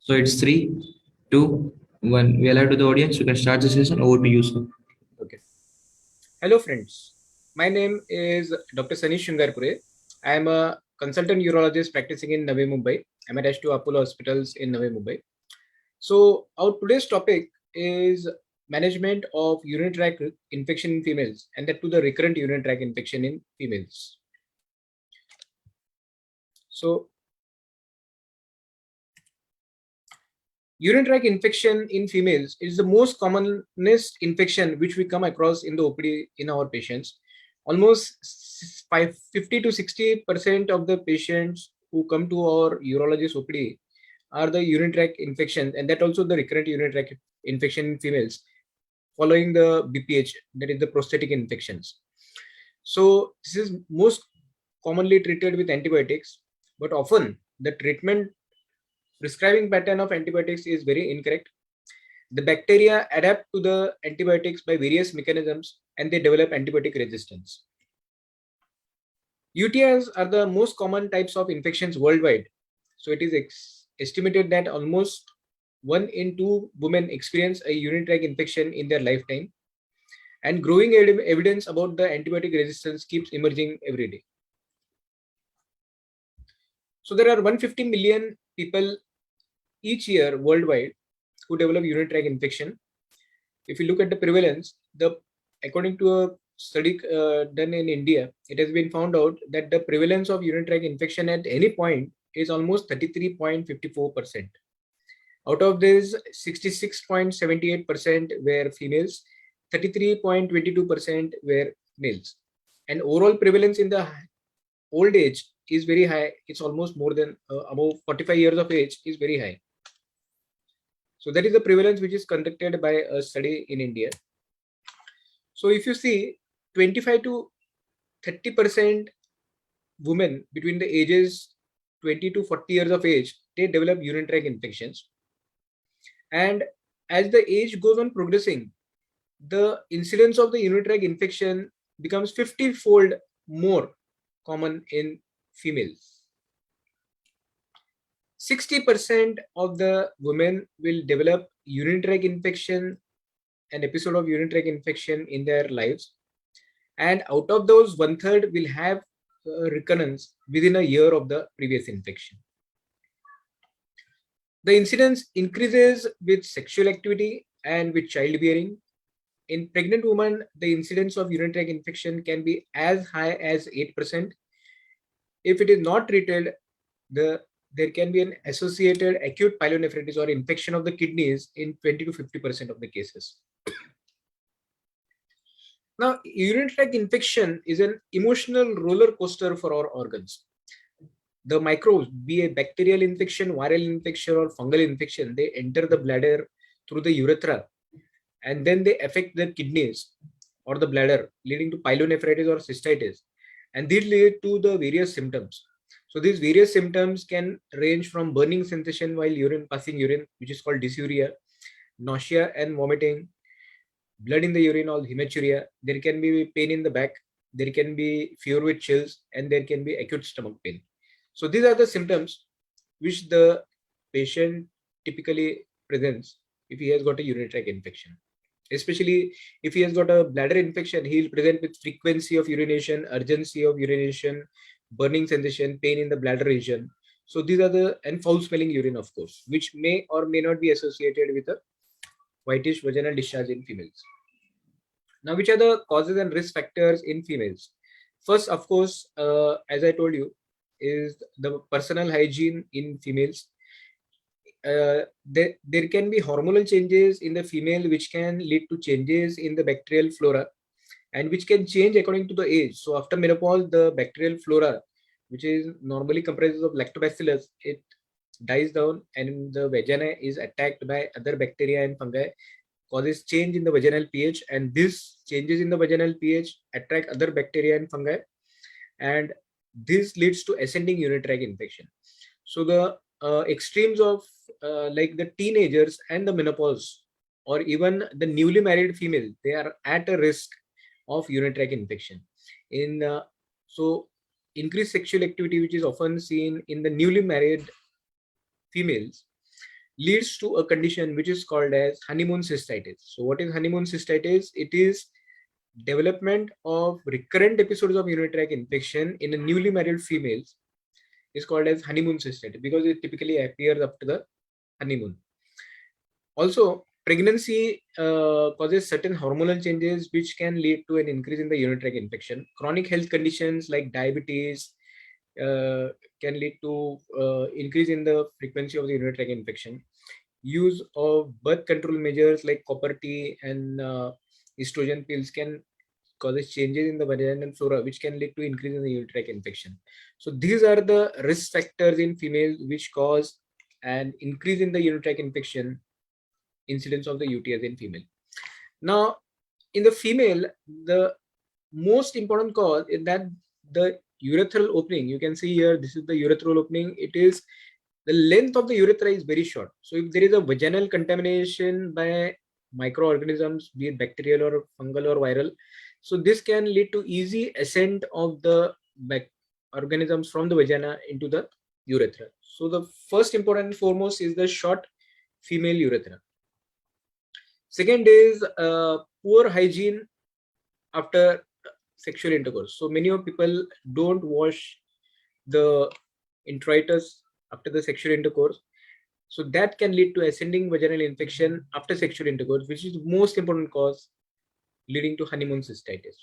So it's 3, 2, 1. We allow to the audience. You can start the session. Over to you, sir. Okay. Hello, friends. My name is Dr. Sanish Shringarpure. I am a consultant urologist practicing in Navi Mumbai. I'm attached to Apollo Hospitals in Navi Mumbai. So, our today's topic is management of urinary tract infection in females, and that to the recurrent urinary tract infection in females. So, urinary tract infection in females is the most commonest infection which we come across in the OPD in our patients. Almost 50 to 60% of the patients who come to our urologist OPD are the urinary tract infections, and that also the recurrent urinary tract infection in females following the BPH, that is the prostatic infections. So this is most commonly treated with antibiotics, but often the treatment prescribing pattern of antibiotics is very incorrect. The bacteria adapt to the antibiotics by various mechanisms and they develop antibiotic resistance. UTIs are the most common types of infections worldwide. So it is estimated that almost 1 in 2 women experience a urinary tract infection in their lifetime. And growing evidence about the antibiotic resistance keeps emerging every day. So there are 150 million people each year worldwide who develop urinary tract infection. If you look at the prevalence, according to a study done in India, it has been found out that the prevalence of urinary tract infection at any point is almost 33.54%. Out of this, 66.78% were females, 33.22% were males, and overall prevalence in the old age is very high. It's almost more than above 45 years of age is very high. So that is the prevalence which is conducted by a study in India. So if you see 25 to 30% women between the ages 20 to 40 years of age, they develop urinary tract infections. And as the age goes on progressing, the incidence of the urinary tract infection becomes 50-fold more common in females. 60% of the women will develop urinary tract infection, an episode of urinary tract infection in their lives. And out of those, 1/3 will have recurrence within a year of the previous infection. The incidence increases with sexual activity and with childbearing. In pregnant women, the incidence of urinary tract infection can be as high as 8%. If it is not treated, there can be an associated acute pyelonephritis or infection of the kidneys in 20 to 50% of the cases. Now, urinary tract infection is an emotional roller coaster for our organs. The microbes, be a bacterial infection, viral infection, or fungal infection, they enter the bladder through the urethra and then they affect the kidneys or the bladder, leading to pyelonephritis or cystitis. And these lead to the various symptoms. So these various symptoms can range from burning sensation while passing urine, which is called dysuria, nausea and vomiting, blood in the urine or hematuria. There can be pain in the back, there can be fever with chills, and there can be acute stomach pain. So these are the symptoms which the patient typically presents if he has got a urinary tract infection. Especially if he has got a bladder infection, he will present with frequency of urination, urgency of urination, burning sensation, pain in the bladder region. So these are and foul smelling urine, of course, which may or may not be associated with a whitish vaginal discharge in females. Now, which are the causes and risk factors in females? First, of course, as I told you, is the personal hygiene in females. There can be hormonal changes in the female which can lead to changes in the bacterial flora and which can change according to the age. So after menopause, the bacterial flora, which is normally comprises of lactobacillus, it dies down and the vagina is attacked by other bacteria and fungi, causes change in the vaginal pH, and these changes in the vaginal pH attract other bacteria and fungi, and this leads to ascending urinary tract infection. So the extremes of like the teenagers and the menopause or even the newly married female, they are at a risk of urinary tract infection. So increased sexual activity, which is often seen in the newly married females, leads to a condition which is called as honeymoon cystitis. So what is honeymoon cystitis? It is development of recurrent episodes of urinary tract infection in a newly married females is called as honeymoon cystitis because it typically appears after the honeymoon. Also, pregnancy causes certain hormonal changes which can lead to an increase in the urinary tract infection. Chronic health conditions like diabetes can lead to increase in the frequency of the urinary tract infection. Use of birth control measures like copper T and estrogen pills can causes changes in the vaginal flora which can lead to increase in the urinary tract infection. So these are the risk factors in females which cause an increase in the urinary tract infection incidence of the UTIs in female. Now, in the female, the most important cause is that the urethral opening, you can see here, this is the urethral opening. It is the length of the urethra is very short. So if there is a vaginal contamination by microorganisms, be it bacterial or fungal or viral, so this can lead to easy ascent of the organisms from the vagina into the urethra. So the first important and foremost is the short female urethra. Second is poor hygiene after sexual intercourse. So many of people don't wash the introitus after the sexual intercourse. So that can lead to ascending vaginal infection after sexual intercourse, which is the most important cause leading to honeymoon cystitis.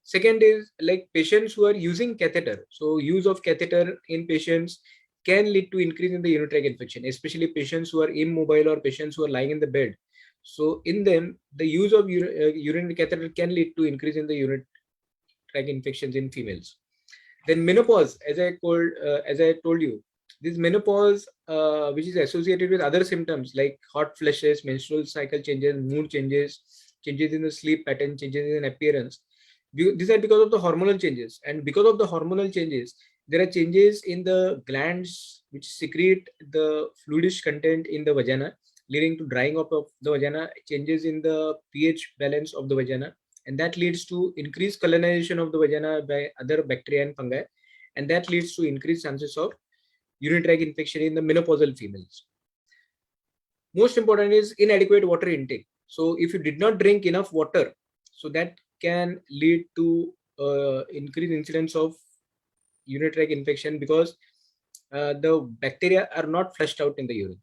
Second is like patients who are using catheter. So use of catheter in patients can lead to increase in the urinary tract infection, especially patients who are immobile or patients who are lying in the bed. So in them, the use of urinary catheter can lead to increase in the urinary tract infections in females. Then menopause, as I told you, this menopause, which is associated with other symptoms like hot flushes, menstrual cycle changes, mood changes, changes in the sleep pattern, changes in appearance. These are because of the hormonal changes, and because of the hormonal changes, there are changes in the glands which secrete the fluidish content in the vagina, leading to drying up of the vagina, changes in the pH balance of the vagina, and that leads to increased colonization of the vagina by other bacteria and fungi, and that leads to increased chances of urinary tract infection in the menopausal females. Most important is inadequate water intake. So if you did not drink enough water, so that can lead to increased incidence of urinary tract infection because the bacteria are not flushed out in the urine.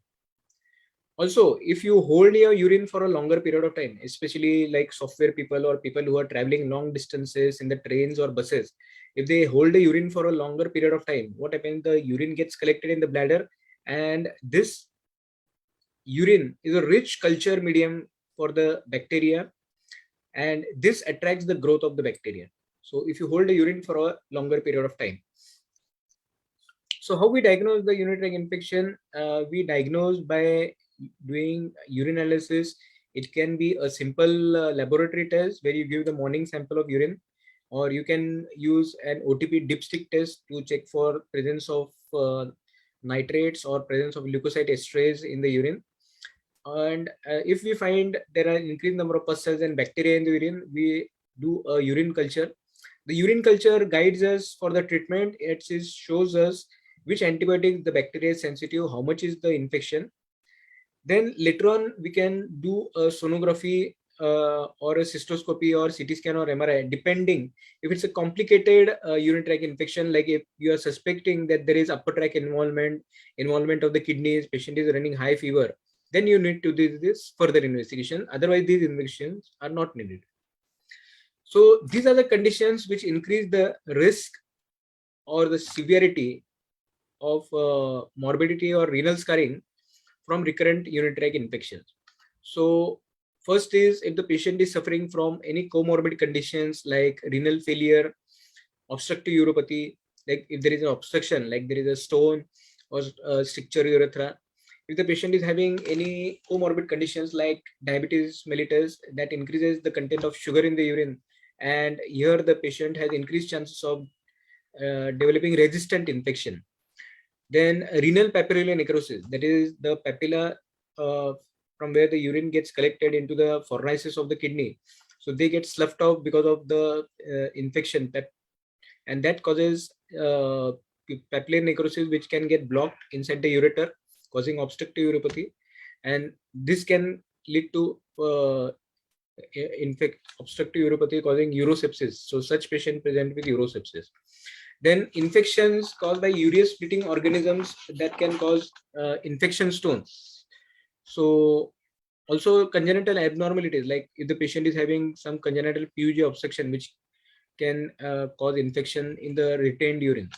Also, if you hold your urine for a longer period of time, especially like software people or people who are traveling long distances in the trains or buses, if they hold the urine for a longer period of time, what happens? The urine gets collected in the bladder, and this urine is a rich culture medium for the bacteria, and this attracts the growth of the bacteria. So if you hold the urine for a longer period of time. So how we diagnose the urinary tract infection? We diagnose by doing urinalysis. It can be a simple laboratory test where you give the morning sample of urine, or you can use an OTP dipstick test to check for presence of nitrates or presence of leukocyte esterase in the urine. And if we find there are increased number of pus cells and bacteria in the urine, we do a urine culture. The urine culture guides us for the treatment. It shows us which antibiotic the bacteria is sensitive, how much is the infection. Then later on, we can do a sonography or a cystoscopy or CT scan or MRI, depending if it's a complicated urinary tract infection, like if you are suspecting that there is upper tract involvement of the kidneys, patient is running high fever, then you need to do this further investigation. Otherwise, these investigations are not needed. So these are the conditions which increase the risk or the severity of morbidity or renal scarring from recurrent urinary tract infections. So first is if the patient is suffering from any comorbid conditions like renal failure, obstructive uropathy, like if there is an obstruction, like there is a stone or stricture urethra. If the patient is having any comorbid conditions like diabetes mellitus, that increases the content of sugar in the urine, and here the patient has increased chances of developing resistant infection. Then renal papillary necrosis, that is the papilla from where the urine gets collected into the fornices of the kidney. So they get sloughed off because of the infection, and that causes papillary necrosis, which can get blocked inside the ureter, causing obstructive uropathy, and this can lead to obstructive uropathy causing urosepsis. So such patient present with urosepsis. Then infections caused by urease splitting organisms that can cause infection stones. So also congenital abnormalities, like if the patient is having some congenital PUG obstruction, which can cause infection in the retained urine.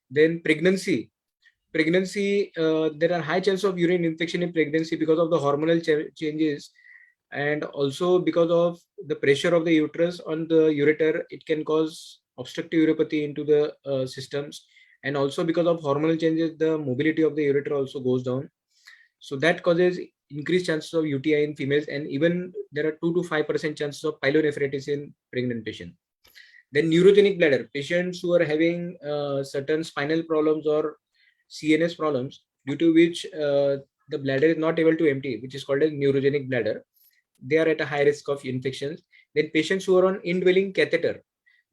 Then pregnancy, there are high chances of urine infection in pregnancy because of the hormonal changes, and also because of the pressure of the uterus on the ureter. It can cause obstructive uropathy into the systems, and also because of hormonal changes, the mobility of the ureter also goes down. So that causes increased chances of UTI in females, and even there are 2 to 5% chances of pyelonephritis in pregnant patients. Then neurogenic bladder, patients who are having certain spinal problems or CNS problems, due to which the bladder is not able to empty, which is called as neurogenic bladder. They are at a high risk of infections. Then patients who are on indwelling catheter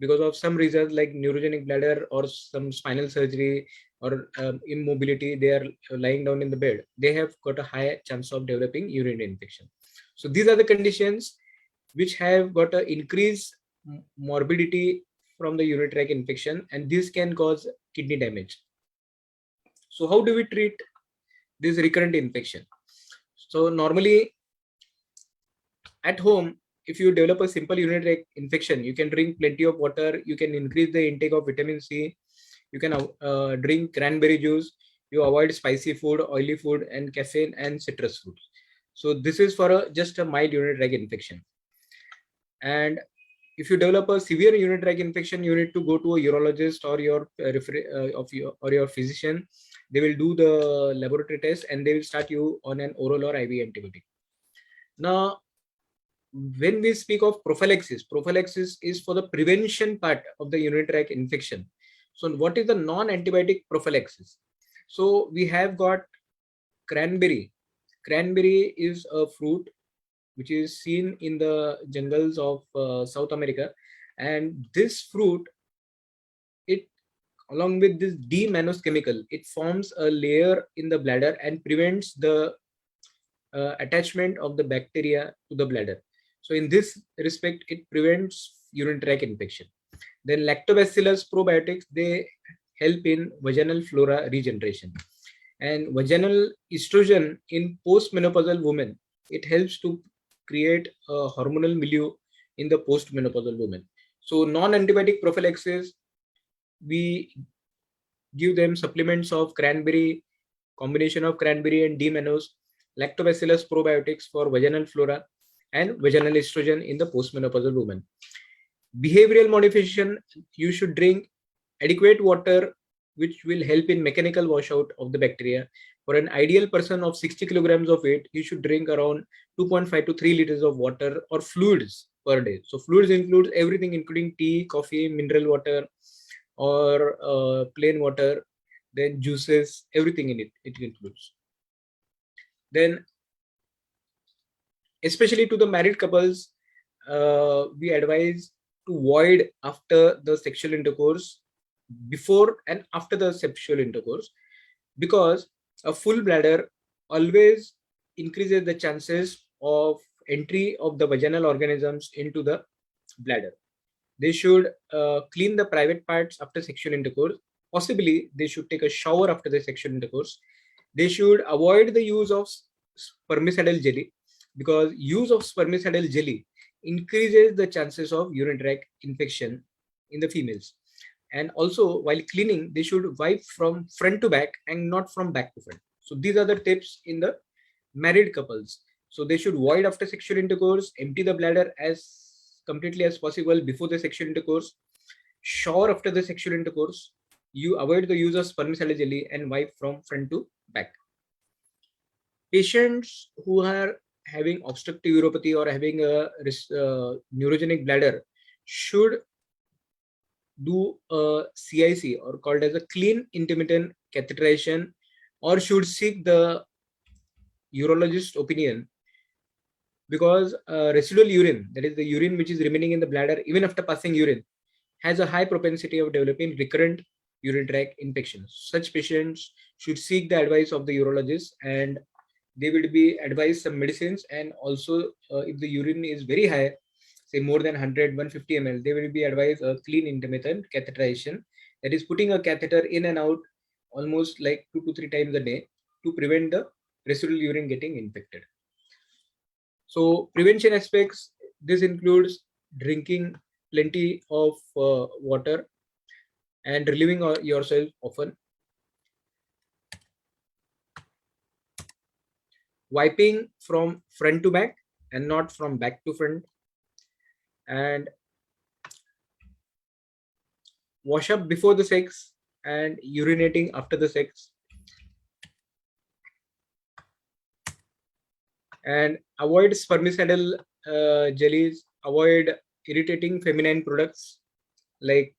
because of some reasons like neurogenic bladder or some spinal surgery or immobility, they are lying down in the bed, they have got a high chance of developing urinary infection. So these are the conditions which have got an increased morbidity from the urinary tract infection, and this can cause kidney damage. So how do we treat this recurrent infection? So normally at home, if you develop a simple urinary tract infection, you can drink plenty of water, you can increase the intake of vitamin C, you can drink cranberry juice, you avoid spicy food, oily food, and caffeine and citrus fruits. So this is for just a mild urinary tract infection. And if you develop a severe urinary tract infection, you need to go to a urologist or your physician. They will do the laboratory test and they will start you on an oral or IV antibiotic. Now, when we speak of prophylaxis is for the prevention part of the urinary tract infection. So what is the non-antibiotic prophylaxis? So we have got cranberry. Cranberry is a fruit which is seen in the jungles of South America, and this fruit, it along with this D-mannose chemical, it forms a layer in the bladder and prevents the attachment of the bacteria to the bladder. So in this respect, it prevents urinary tract infection. Then lactobacillus probiotics, they help in vaginal flora regeneration. And vaginal estrogen in postmenopausal women, it helps to create a hormonal milieu in the postmenopausal women. So non-antibiotic prophylaxis, we give them supplements of cranberry, combination of cranberry and D-mannose, lactobacillus probiotics for vaginal flora, and vaginal estrogen in the postmenopausal woman. Behavioral modification, you should drink adequate water, which will help in mechanical washout of the bacteria. For an ideal person of 60 kilograms of weight, you should drink around 2.5 to 3 liters of water or fluids per day. So fluids includes everything, including tea, coffee, mineral water, or plain water, then juices, everything in it includes. Then especially to the married couples, we advise to void after the sexual intercourse, before and after the sexual intercourse, because a full bladder always increases the chances of entry of the vaginal organisms into the bladder. They should clean the private parts after sexual intercourse. Possibly, they should take a shower after the sexual intercourse. They should avoid the use of spermicidal jelly, because use of spermicidal jelly increases the chances of urinary tract infection in the females. And also, while cleaning, they should wipe from front to back and not from back to front. So these are the tips in the married couples. So they should void after sexual intercourse, empty the bladder as completely as possible before the sexual intercourse, shower after the sexual intercourse, you avoid the use of spermicidal jelly, and wipe from front to back. Patients who are having obstructive uropathy or having a neurogenic bladder should do a CIC, or called as a clean intermittent catheterization, or should seek the urologist opinion, because residual urine, that is the urine which is remaining in the bladder even after passing urine, has a high propensity of developing recurrent urinary tract infections. Such patients should seek the advice of the urologist, and they will be advised some medicines. And also, if the urine is very high, say more than 100, 150 ml, they will be advised a clean intermittent catheterization, that is putting a catheter in and out almost like 2 to 3 times a day to prevent the residual urine getting infected. So prevention aspects, this includes drinking plenty of water and relieving yourself often, wiping from front to back and not from back to front, and wash up before the sex and urinating after the sex, and avoid spermicidal jellies, avoid irritating feminine products like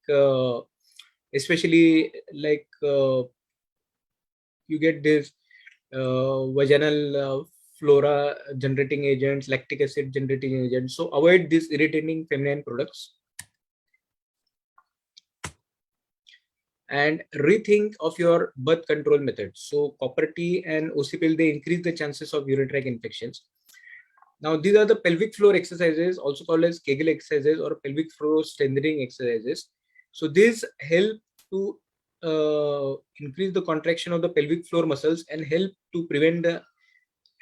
especially like you get this vaginal flora generating agents, lactic acid generating agents. So avoid these irritating feminine products and rethink of your birth control methods. So copper T and OC pill, they increase the chances of urinary tract infections. Now these are the pelvic floor exercises, also called as Kegel exercises or pelvic floor strengthening exercises. So these help to increase the contraction of the pelvic floor muscles and help to prevent the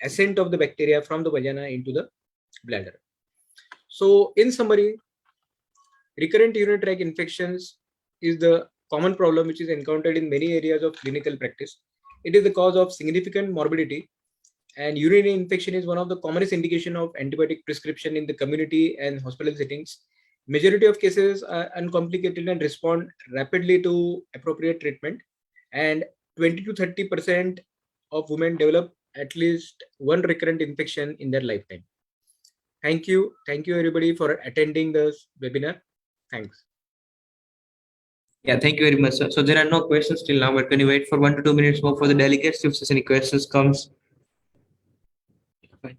ascent of the bacteria from the vagina into the bladder. So in summary, recurrent urinary tract infections is the common problem which is encountered in many areas of clinical practice. It is the cause of significant morbidity, and urinary infection is one of the commonest indication of antibiotic prescription in the community and hospital settings. Majority of cases are uncomplicated and respond rapidly to appropriate treatment, and 20 to 30% of women develop at least one recurrent infection in their lifetime. Thank you everybody for attending this webinar. Thanks. Yeah, thank you very much, sir. So there are no questions till now, but can you wait for 1 to 2 minutes more for the delegates if there's any questions comes? Fine.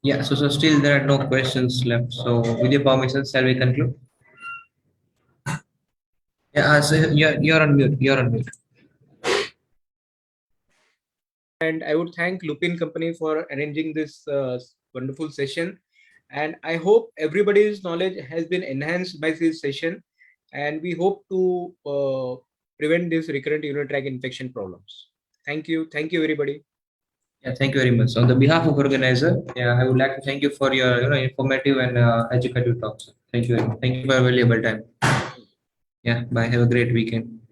Yeah, so still there are no questions left. So with your permission, shall we conclude? Yeah, so you're on mute. You're on mute. And I would thank Lupin company for arranging this wonderful session. And I hope everybody's knowledge has been enhanced by this session. And we hope to prevent this recurrent urinary tract infection problems. Thank you. Thank you, everybody. Yeah, thank you very much. On the behalf of organizer, yeah, I would like to thank you for your informative and educative talks. Thank you. Thank you for a valuable time. Yeah, bye. Have a great weekend.